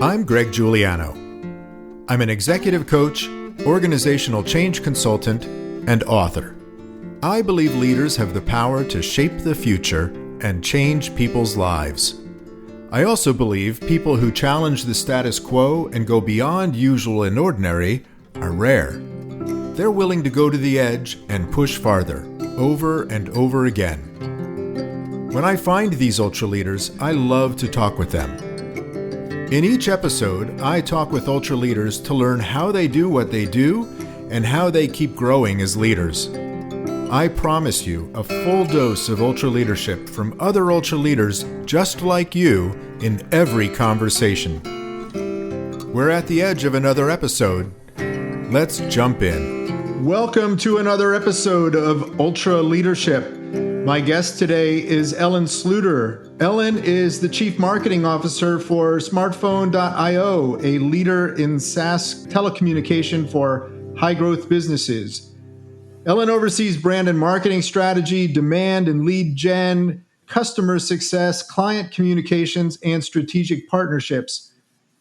I'm Greg Giuliano. I'm an executive coach, organizational change consultant, and author. I believe leaders have the power to shape the future and change people's lives. I also believe people who challenge the status quo and go beyond usual and ordinary are rare. They're willing to go to the edge and push farther, over and over again. When I find these ultra leaders, I love to talk with them. In each episode, I talk with ultra leaders to learn how they do what they do and how they keep growing as leaders. I promise you a full dose of ultra leadership from other ultra leaders just like you in every conversation. We're at the edge of another episode. Let's jump in. Welcome to another episode of Ultra Leadership. My guest today is Ellen Sluder. Ellen is the Chief Marketing Officer for Smartphone.io, a leader in SaaS telecommunication for high-growth businesses. Ellen oversees brand and marketing strategy, demand and lead gen, customer success, client communications, and strategic partnerships.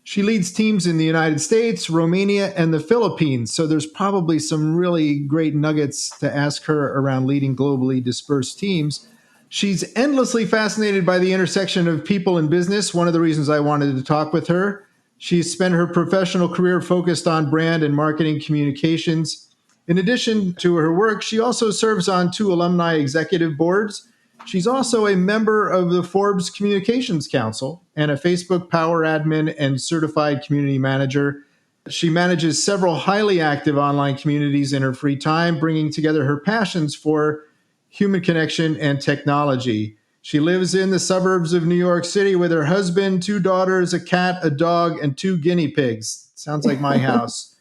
She leads teams in the United States, Romania, and the Philippines, so there's probably some really great nuggets to ask her around leading globally dispersed teams. She's endlessly fascinated by the intersection of people and business, one of the reasons I wanted to talk with her. She's spent her professional career focused on brand and marketing communications. In addition to her work, she also serves on 2 alumni executive boards. She's also a member of the Forbes Communications Council and a Facebook Power Admin and certified community manager. She manages several highly active online communities in her free time, bringing together her passions for human connection and technology. She lives in the suburbs of New York City with her husband, 2 daughters, a cat, a dog, and 2 guinea pigs. Sounds like my house.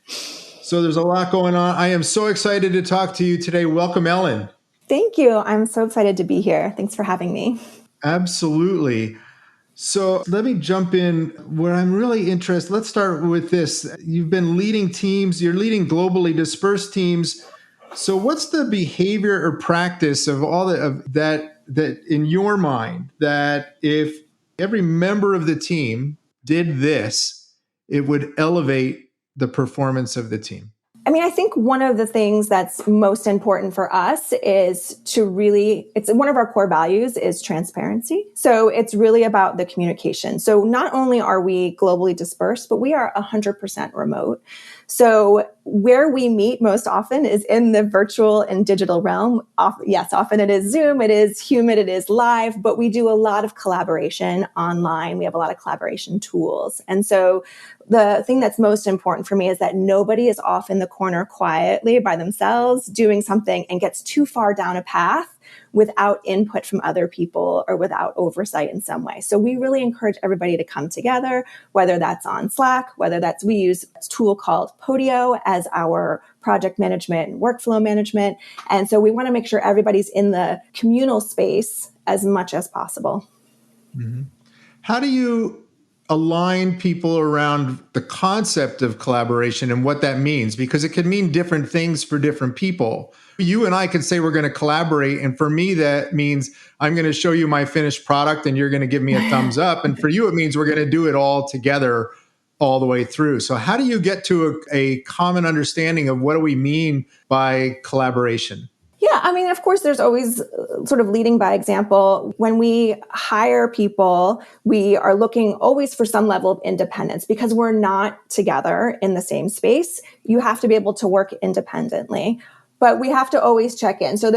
So there's a lot going on. I am so excited to talk to you today. Welcome, Ellen. Thank you. I'm so excited to be here. Thanks for having me. Absolutely. So let me jump in where I'm really interested. Let's start with this. You've been leading teams. You're leading globally dispersed teams. So what's the behavior or practice of all that in your mind that if every member of the team did this, it would elevate the performance of the team? I think one of the things that's most important for us is it's one of our core values is transparency. So it's really about the communication. So not only are we globally dispersed, but we are 100% remote. So where we meet most often is in the virtual and digital realm. Often it is Zoom, it is human, it is live, but we do a lot of collaboration online. We have a lot of collaboration tools. And so the thing that's most important for me is that nobody is off in the corner quietly by themselves doing something and gets too far down a path without input from other people or without oversight in some way. So we really encourage everybody to come together, whether that's on Slack, we use a tool called Podio as our project management and workflow management. And so we want to make sure everybody's in the communal space as much as possible. Mm-hmm. How do you align people around the concept of collaboration and what that means? Because it can mean different things for different people. You and I could say we're going to collaborate. And for me, that means I'm going to show you my finished product and you're going to give me a thumbs up. And for you, it means we're going to do it all together all the way through. So how do you get to a common understanding of what do we mean by collaboration? Yeah, of course, there's always sort of leading by example. When we hire people, we are looking always for some level of independence because we're not together in the same space. You have to be able to work independently, but we have to always check in. So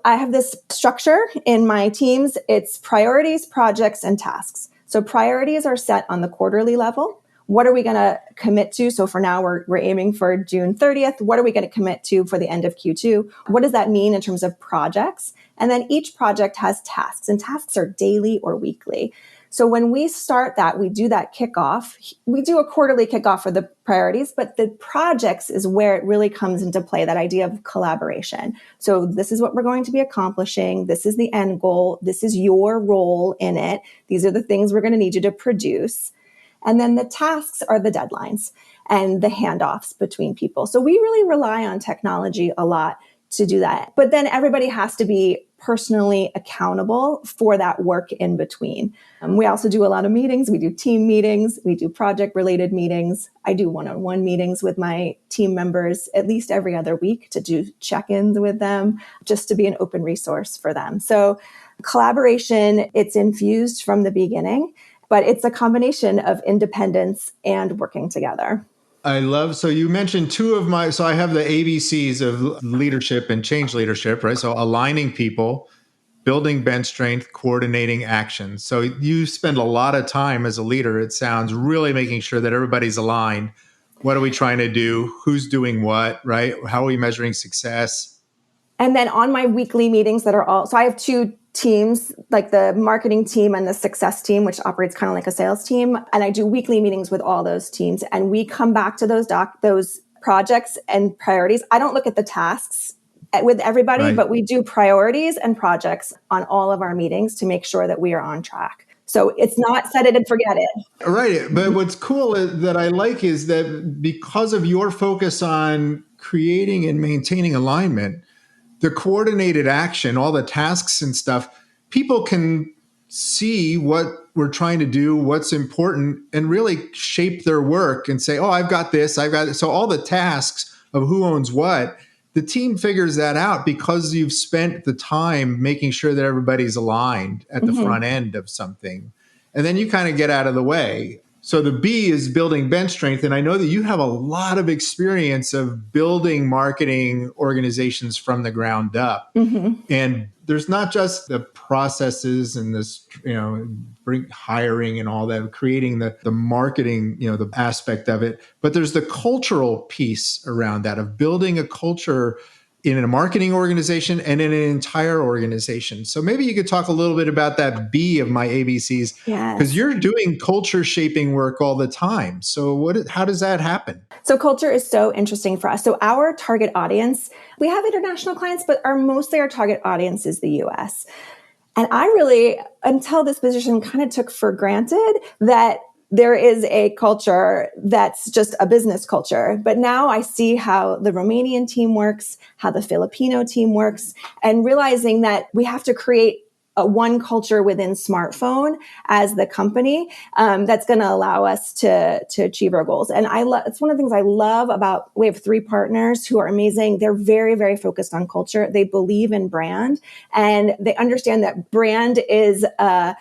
I have this structure in my teams. It's priorities, projects, and tasks. So priorities are set on the quarterly level. What are we going to commit to? So for now, we're aiming for June 30th. What are we going to commit to for the end of Q2? What does that mean in terms of projects? And then each project has tasks, and tasks are daily or weekly. So when we start that, we do that kickoff. We do a quarterly kickoff for the priorities, but the projects is where it really comes into play, that idea of collaboration. So this is what we're going to be accomplishing. This is the end goal. This is your role in it. These are the things we're going to need you to produce. And then the tasks are the deadlines and the handoffs between people. So we really rely on technology a lot to do that. But then everybody has to be personally accountable for that work in between. We also do a lot of meetings. We do team meetings. We do project-related meetings. I do one-on-one meetings with my team members at least every other week to do check-ins with them, just to be an open resource for them. So collaboration, it's infused from the beginning, but it's a combination of independence and working together. I love, so you mentioned so I have the ABCs of leadership and change leadership, right? So aligning people, building bench strength, coordinating action. So you spend a lot of time as a leader, it sounds, really making sure that everybody's aligned. What are we trying to do? Who's doing what, right? How are we measuring success? And then on my weekly meetings so I have two teams, like the marketing team and the success team, which operates kind of like a sales team. And I do weekly meetings with all those teams. And we come back to those projects and priorities. I don't look at the tasks with everybody, Right. But we do priorities and projects on all of our meetings to make sure that we are on track. So it's not set it and forget it. Right. But what's cool that I like is that because of your focus on creating and maintaining alignment, the coordinated action, all the tasks and stuff, people can see what we're trying to do, what's important, and really shape their work and say, oh, I've got this, I've got this. So all the tasks of who owns what, the team figures that out because you've spent the time making sure that everybody's aligned at the front end of something. And then you kind of get out of the way. So the B is building bench strength. And I know that you have a lot of experience of building marketing organizations from the ground up. And there's not just the processes and this, hiring and all that, creating the marketing, the aspect of it, but there's the cultural piece around that of building a culture in a marketing organization and in an entire organization. So maybe you could talk a little bit about that B of my ABCs, because you're doing culture shaping work all the time. So how does that happen? So culture is so interesting for us. So our target audience, we have international clients, but mostly our target audience is the US. And I really, until this position, kind of took for granted that there is a culture that's just a business culture. But now I see how the Romanian team works, how the Filipino team works, and realizing that we have to create one culture within smartphone as the company that's going to allow us to achieve our goals. And it's one of the things I love about, we have 3 partners who are amazing. They're very, very focused on culture. They believe in brand, and they understand that brand is a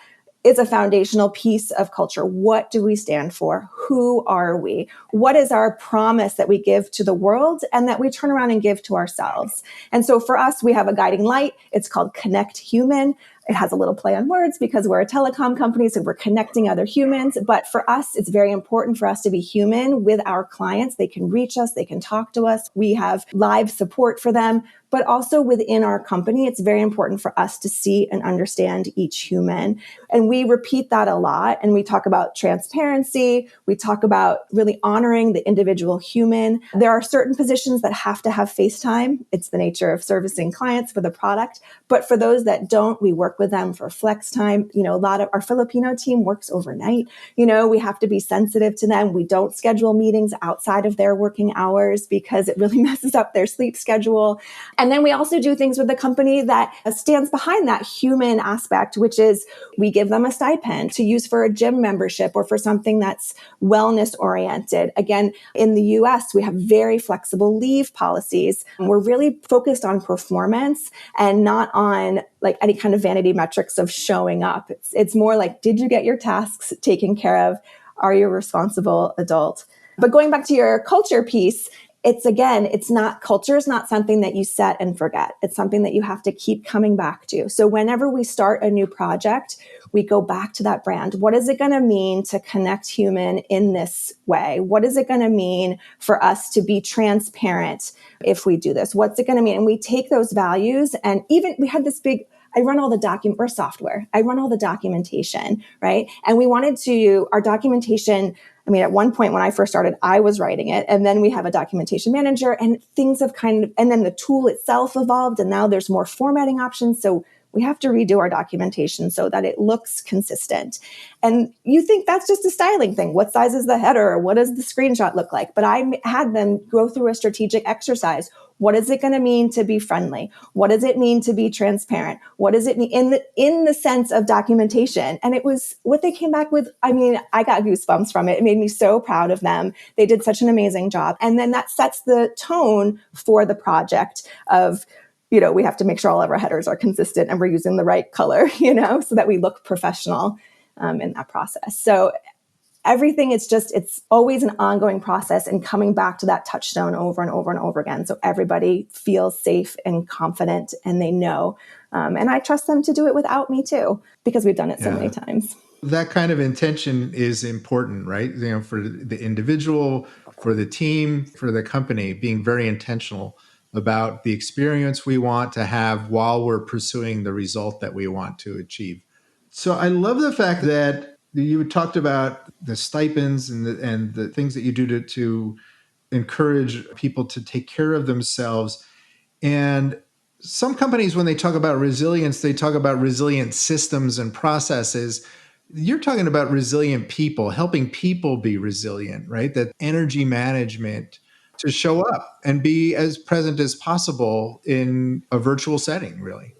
foundational piece of culture. What do we stand for? Who are we? What is our promise that we give to the world and that we turn around and give to ourselves? And so for us, we have a guiding light. It's called Connect Human. It has a little play on words because we're a telecom company, so we're connecting other humans. But for us, it's very important for us to be human with our clients. They can reach us. They can talk to us. We have live support for them. But also within our company, it's very important for us to see and understand each human. And we repeat that a lot. And we talk about transparency. We talk about really honoring the individual human. There are certain positions that have to have face time. It's the nature of servicing clients for the product. But for those that don't, we work with them for flex time. A lot of our Filipino team works overnight. We have to be sensitive to them. We don't schedule meetings outside of their working hours because it really messes up their sleep schedule. And then we also do things with the company that stands behind that human aspect, which is we give them a stipend to use for a gym membership or for something that's wellness oriented. Again, in the US, we have very flexible leave policies. We're really focused on performance and not on like any kind of vanity metrics of showing up. It's more like, did you get your tasks taken care of? Are you a responsible adult? But going back to your culture piece, culture is not something that you set and forget. It's something that you have to keep coming back to. So whenever we start a new project, we go back to that brand. What is it going to mean to connect human in this way? What is it going to mean for us to be transparent if we do this? What's it going to mean? And we take those values, and even we had this big, I run all the we're software. I run all the documentation, right? And we wanted our documentation, at one point when I first started, I was writing it, and then we have a documentation manager, and things have and then the tool itself evolved, and now there's more formatting options. So we have to redo our documentation so that it looks consistent. And you think that's just a styling thing. What size is the header? What does the screenshot look like? But I had them go through a strategic exercise. What is it going to mean to be friendly? What does it mean to be transparent? What does it mean in the sense of documentation? And it was what they came back with. I mean, I got goosebumps from it. It made me so proud of them. They did such an amazing job. And then that sets the tone for the project of, we have to make sure all of our headers are consistent and we're using the right color, so that we look professional in that process. So everything, it's always an ongoing process and coming back to that touchstone over and over and over again. So everybody feels safe and confident and they know. And I trust them to do it without me too, because we've done it so many times. That kind of intention is important, right? For the individual, for the team, for the company, being very intentional about the experience we want to have while we're pursuing the result that we want to achieve. So I love the fact that you talked about the stipends and the things that you do to encourage people to take care of themselves. And some companies, when they talk about resilience, they talk about resilient systems and processes. You're talking about resilient people, helping people be resilient, right? That energy management to show up and be as present as possible in a virtual setting, really.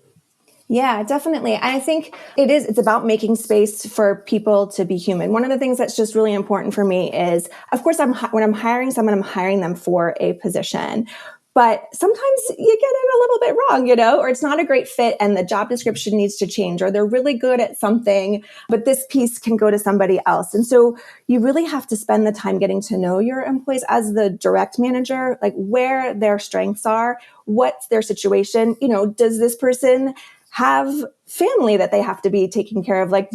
Yeah, definitely. I think it's about making space for people to be human. One of the things that's just really important for me is, of course, when I'm hiring someone, I'm hiring them for a position. But sometimes you get it a little bit wrong, or it's not a great fit and the job description needs to change, or they're really good at something, but this piece can go to somebody else. And so you really have to spend the time getting to know your employees as the direct manager, like where their strengths are, what's their situation, does this person have family that they have to be taking care of? Like,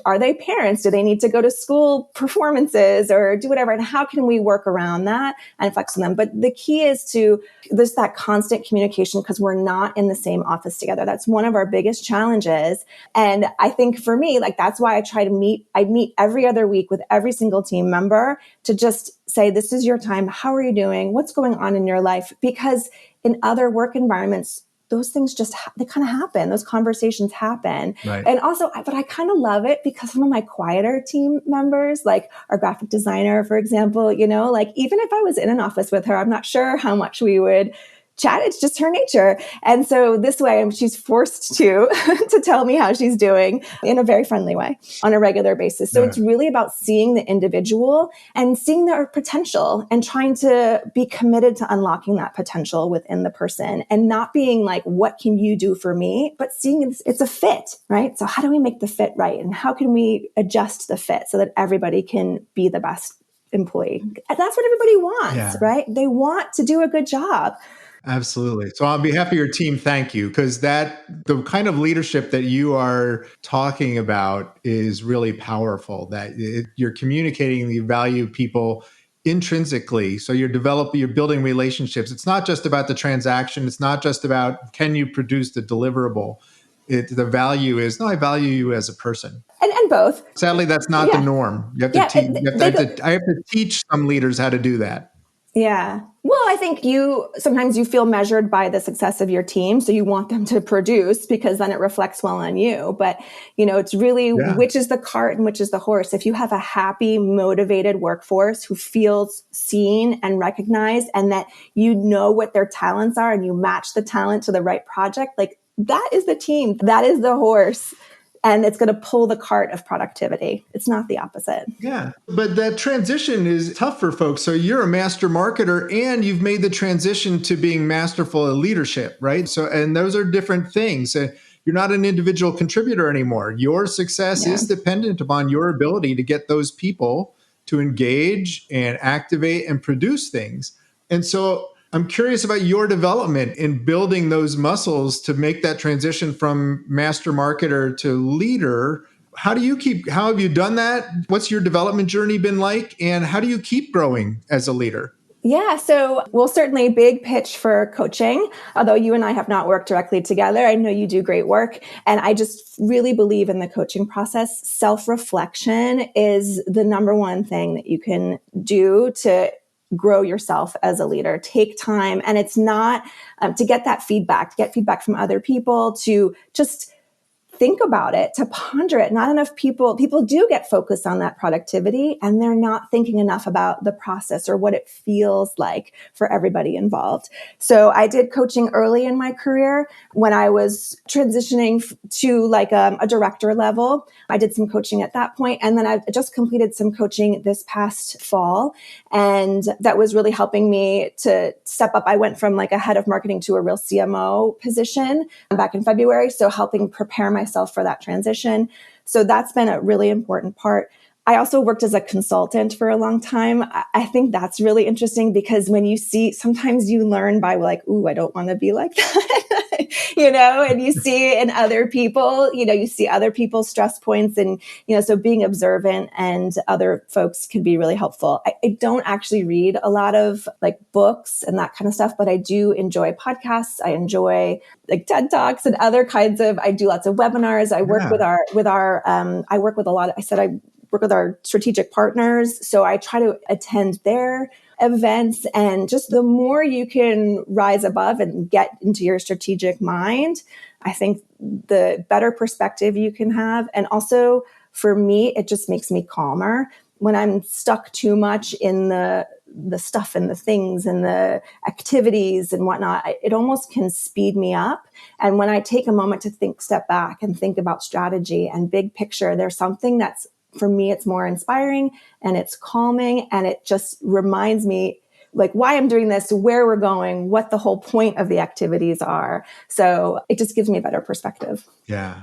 are they parents? Do they need to go to school performances or do whatever? And how can we work around that and flex on them? But the key is to there's that constant communication because we're not in the same office together. That's one of our biggest challenges. And I think for me, like, that's why I meet every other week with every single team member to just say, this is your time. How are you doing? What's going on in your life? Because in other work environments, those things they kind of happen. Those conversations happen. Right. And also, but I kind of love it because some of my quieter team members, like our graphic designer, for example, like even if I was in an office with her, I'm not sure how much we would chat. It's just her nature. And so this way she's forced to tell me how she's doing in a very friendly way on a regular basis. So It's really about seeing the individual and seeing their potential and trying to be committed to unlocking that potential within the person and not being like, what can you do for me? But seeing it's a fit, right? So how do we make the fit right? And how can we adjust the fit so that everybody can be the best employee? That's what everybody wants, right? They want to do a good job. Absolutely. So on behalf of your team, thank you, because the kind of leadership that you are talking about is really powerful, that you're communicating the value of people intrinsically. So you're building relationships. It's not just about the transaction. It's not just about, can you produce the deliverable? The value is, no, I value you as a person. And both. Sadly, that's not the norm. I have to teach some leaders how to do that. Yeah. Well, I think sometimes you feel measured by the success of your team. So you want them to produce because then it reflects well on you. But, it's really which is the cart and which is the horse. If you have a happy, motivated workforce who feels seen and recognized and that what their talents are and you match the talent to the right project, like that is the team. That is the horse. And it's going to pull the cart of productivity. It's not the opposite. Yeah. But that transition is tough for folks. So you're a master marketer and you've made the transition to being masterful at leadership, right? So, and those are different things. You're not an individual contributor anymore. Your success is dependent upon your ability to get those people to engage and activate and produce things. And so I'm curious about your development in building those muscles to make that transition from master marketer to leader. How have you done that? What's your development journey been like? And how do you keep growing as a leader? Yeah. So, certainly big pitch for coaching. Although you and I have not worked directly together, I know you do great work. And I just really believe in the coaching process. Self-reflection is the number one thing that you can do to grow yourself as a leader. Take time. And it's not to get that feedback, to get feedback from other people, to just think about it, to ponder it. Not enough people do get focused on that productivity, and they're not thinking enough about the process or what it feels like for everybody involved. So I did coaching early in my career when I was transitioning to like a director level. I did some coaching at that point, and then I just completed some coaching this past fall, and that was really helping me to step up. I went from like a head of marketing to a real CMO position back in February. So helping prepare myself for that transition. So that's been a really important part. I also worked as a consultant for a long time. I think that's really interesting because when you see, sometimes you learn by like, ooh, I don't want to be like that, and you see in other people, you see other people's stress points and, so being observant and other folks can be really helpful. I don't actually read a lot of like books and that kind of stuff, but I do enjoy podcasts. I enjoy like TED Talks and other kinds of, I do lots of webinars. I work I work with a lot of, I work with our strategic partners. So I try to attend their events, and just the more you can rise above and get into your strategic mind, I think the better perspective you can have. And also for me, it just makes me calmer. When I'm stuck too much in the stuff and the things and the activities and whatnot, it almost can speed me up. And when I take a moment to step back and think about strategy and big picture, there's something that's, for me, it's more inspiring and it's calming, and it just reminds me like why I'm doing this, where we're going, what the whole point of the activities are. So it just gives me a better perspective. Yeah.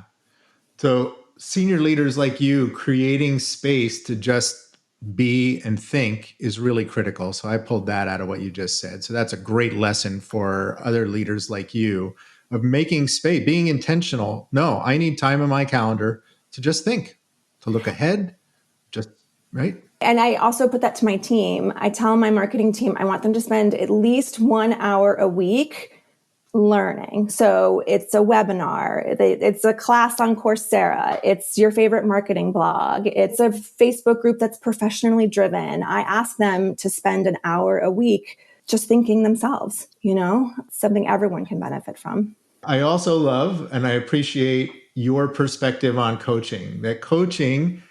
So senior leaders like you creating space to just be and think is really critical. So I pulled that out of what you just said. So that's a great lesson for other leaders like you of making space, being intentional. No, I need time in my calendar to just think, to look ahead, just right. And I also put that to my team. I tell my marketing team, I want them to spend at least 1 hour a week learning. So it's a webinar, it's a class on Coursera, it's your favorite marketing blog, it's a Facebook group that's professionally driven. I ask them to spend an hour a week just thinking themselves, something everyone can benefit from. I also love and I appreciate your perspective on coaching, that coaching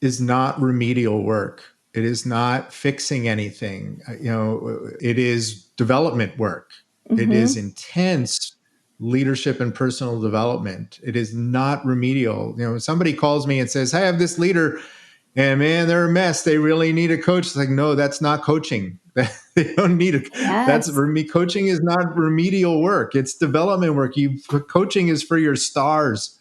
is not remedial work. It is not fixing anything. It is development work. Mm-hmm. It is intense leadership and personal development. It is not remedial. Somebody calls me and says, "Hey, I have this leader and man, they're a mess. They really need a coach." It's like, no, that's not coaching. They don't need a, yes. That's for me. Coaching is not remedial work. It's development work. Coaching is for your stars.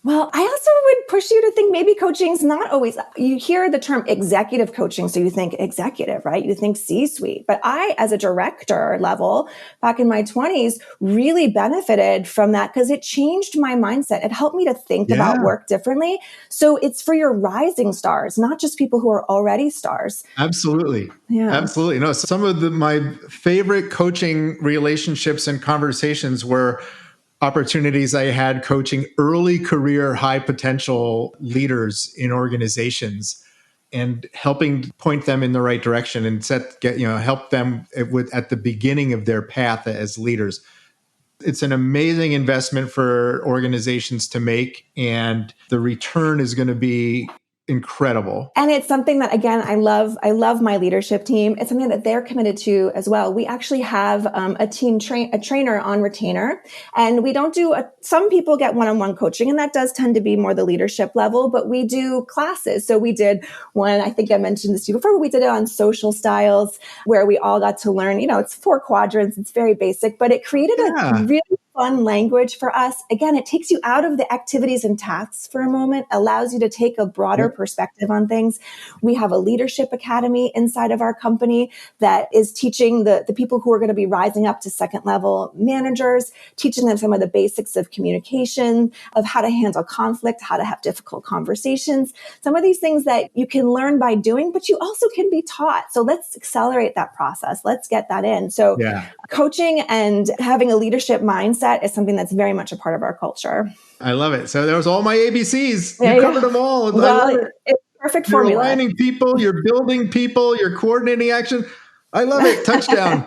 Well, I also would push you to think maybe coaching's not always, you hear the term executive coaching, so you think executive, right? You think C-suite. But I, as a director level, back in my 20s, really benefited from that because it changed my mindset. It helped me to think about work differently. So it's for your rising stars, not just people who are already stars. Absolutely. Yeah. Absolutely. No, some of my favorite coaching relationships and conversations were opportunities I had coaching early career, high potential leaders in organizations and helping point them in the right direction and help them at the beginning of their path as leaders. It's an amazing investment for organizations to make, and the return is going to be incredible. And it's something that, again, I love my leadership team. It's something that they're committed to as well. We actually have a trainer on retainer, and we don't do some people get one-on-one coaching, and that does tend to be more the leadership level, but we do classes. So we did one, I think I mentioned this to you before, but we did it on social styles where we all got to learn, it's 4 quadrants. It's very basic, but it created a really fun language for us. Again, it takes you out of the activities and tasks for a moment, allows you to take a broader perspective on things. We have a leadership academy inside of our company that is teaching the people who are going to be rising up to second level managers, teaching them some of the basics of communication, of how to handle conflict, how to have difficult conversations, some of these things that you can learn by doing, but you also can be taught. So let's accelerate that process. Let's get that in. So coaching and having a leadership mindset is something that's very much a part of our culture. I love it. So there was all my ABCs. You covered them all. Well, it's perfect formula. You're aligning people, you're building people, you're coordinating action. I love it. Touchdown.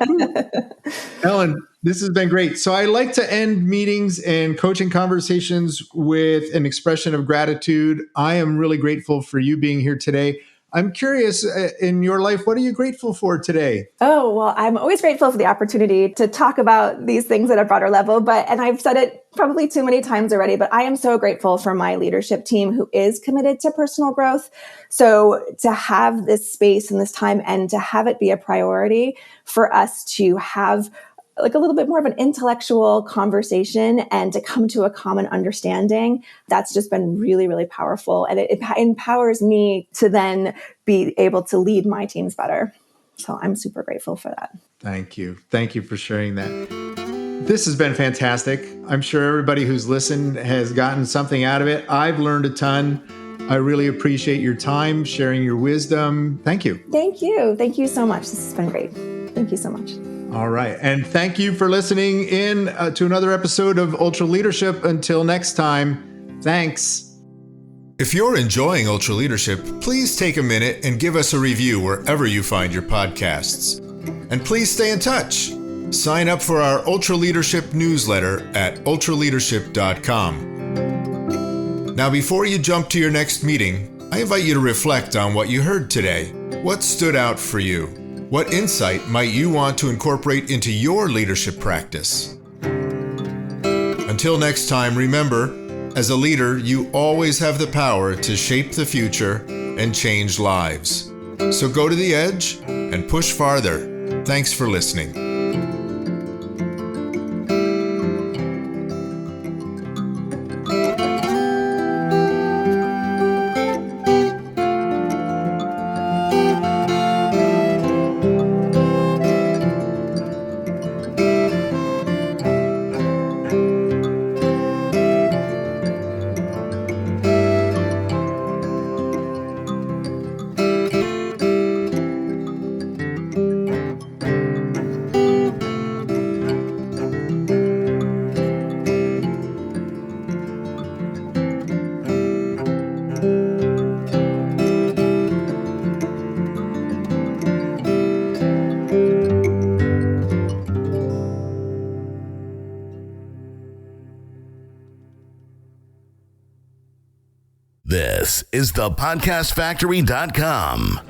Ellen, this has been great. So I like to end meetings and coaching conversations with an expression of gratitude. I am really grateful for you being here today. I'm curious, in your life, what are you grateful for today? Oh, well, I'm always grateful for the opportunity to talk about these things at a broader level. And I've said it probably too many times already, but I am so grateful for my leadership team who is committed to personal growth. So to have this space and this time and to have it be a priority for us to have like a little bit more of an intellectual conversation and to come to a common understanding, that's just been really, really powerful. And it empowers me to then be able to lead my teams better. So I'm super grateful for that. Thank you. Thank you for sharing that. This has been fantastic. I'm sure everybody who's listened has gotten something out of it. I've learned a ton. I really appreciate your time, sharing your wisdom. Thank you. Thank you. Thank you so much. This has been great. Thank you so much. All right. And thank you for listening in to another episode of Ultra Leadership. Until next time, thanks. If you're enjoying Ultra Leadership, please take a minute and give us a review wherever you find your podcasts. And please stay in touch. Sign up for our Ultra Leadership newsletter at ultraleadership.com. Now, before you jump to your next meeting, I invite you to reflect on what you heard today. What stood out for you? What insight might you want to incorporate into your leadership practice? Until next time, remember, as a leader, you always have the power to shape the future and change lives. So go to the edge and push farther. Thanks for listening. This is thepodcastfactory.com.